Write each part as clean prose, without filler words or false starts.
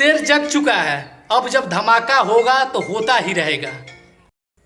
शेर जग चुका है, अब जब धमाका होगा तो होता ही रहेगा।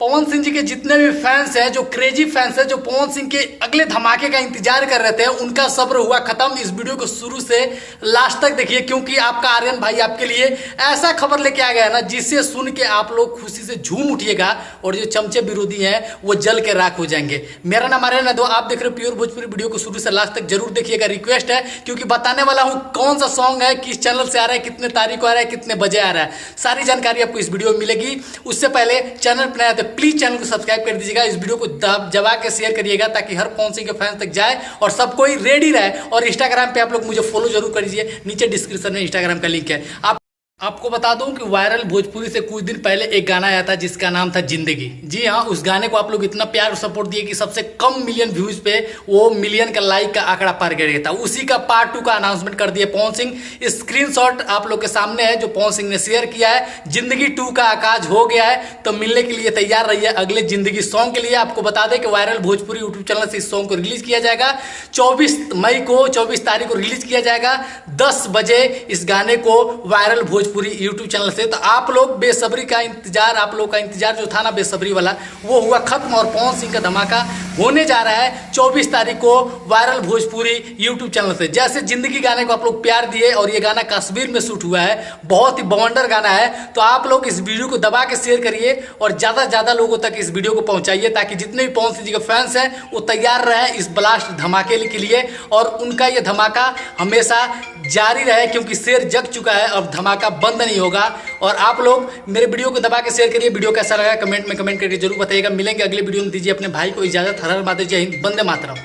पवन सिंह जी के जितने भी फैंस हैं, जो क्रेजी फैंस हैं, जो पवन सिंह के अगले धमाके का इंतजार कर रहे थे, उनका सब्र हुआ खत्म। इस वीडियो को शुरू से लास्ट तक देखिए, क्योंकि आपका आर्यन भाई आपके लिए ऐसा खबर लेके आ गया है ना, जिसे सुन के आप लोग खुशी से झूम उठिएगा और जो चमचे विरोधी हैं वो जल के राख हो जाएंगे। मेरा नाम आर्यन है, आप देख रहे हो प्योर भोजपुरी। वीडियो को शुरू से लास्ट तक जरूर देखिएगा, रिक्वेस्ट है, क्योंकि बताने वाला हूँ कौन सा सॉन्ग है, किस चैनल से आ रहा है, कितने तारीख को आ रहा है, कितने बजे आ रहा है, सारी जानकारी आपको इस वीडियो में मिलेगी। उससे पहले चैनल पर नया है तो प्लीज चैनल को सब्सक्राइब कर दीजिएगा, इस वीडियो को दबा के शेयर करिएगा ताकि हर पवन सिंह के फैंस तक जाए और सब कोई रेडी रहे। और इंस्टाग्राम पे आप लोग मुझे फॉलो जरूर कर दीजिए, नीचे डिस्क्रिप्शन में इंस्टाग्राम का लिंक है। आपको बता दूं कि वायरल भोजपुरी से कुछ दिन पहले एक गाना आया था जिसका नाम था जिंदगी। जी हाँ, उस गाने को आप लोग इतना प्यार और सपोर्ट दिए कि सबसे कम मिलियन व्यूज पे वो मिलियन का लाइक का आंकड़ा पार कर गया था। उसी का पार्ट 2 का अनाउंसमेंट कर दिया पवन सिंह। स्क्रीनशॉट आप लोग के सामने है जो पवन सिंह ने शेयर किया है। जिंदगी 2 का आगाज हो गया है, तो मिलने के लिए तैयार रहिए अगले जिंदगी सॉन्ग के लिए। आपको बता दें कि वायरल भोजपुरी यूट्यूब चैनल से इस सॉन्ग को रिलीज किया जाएगा। 24 मई को 24 तारीख को रिलीज किया जाएगा 10 बजे इस गाने को वायरल भोजपुरी यूट्यूब चैनल से। तो आप लोग बेसब्री का इंतजार, आप लोग का इंतजार जो था ना बेसब्री वाला, वो हुआ खत्म और पवन सिंह का धमाका होने जा रहा है 24 तारीख को वायरल भोजपुरी यूट्यूब चैनल से। जैसे जिंदगी गाने को आप लोग प्यार दिए और ये गाना कश्मीर में शूट हुआ है, बहुत ही बवंडर गाना है, तो आप लोग इस वीडियो को दबा के शेयर करिए और ज्यादा से ज्यादा लोगों तक इस वीडियो को पहुंचाइए ताकि जितने भी पवन सिंह जी के फैंस हैं वो तैयार रहे इस ब्लास्ट धमाके के लिए और उनका ये धमाका हमेशा जारी रहे, क्योंकि शेर जग चुका है, अब धमाका बंद नहीं होगा। और आप लोग मेरे वीडियो को दबा के शेयर करिए। वीडियो कैसा लगा कमेंट में कमेंट करके जरूर बताइएगा। मिलेंगे अगले वीडियो में, दीजिए अपने भाई को इजाजत। हर हर माता जय हिंद, वंदे मातरम।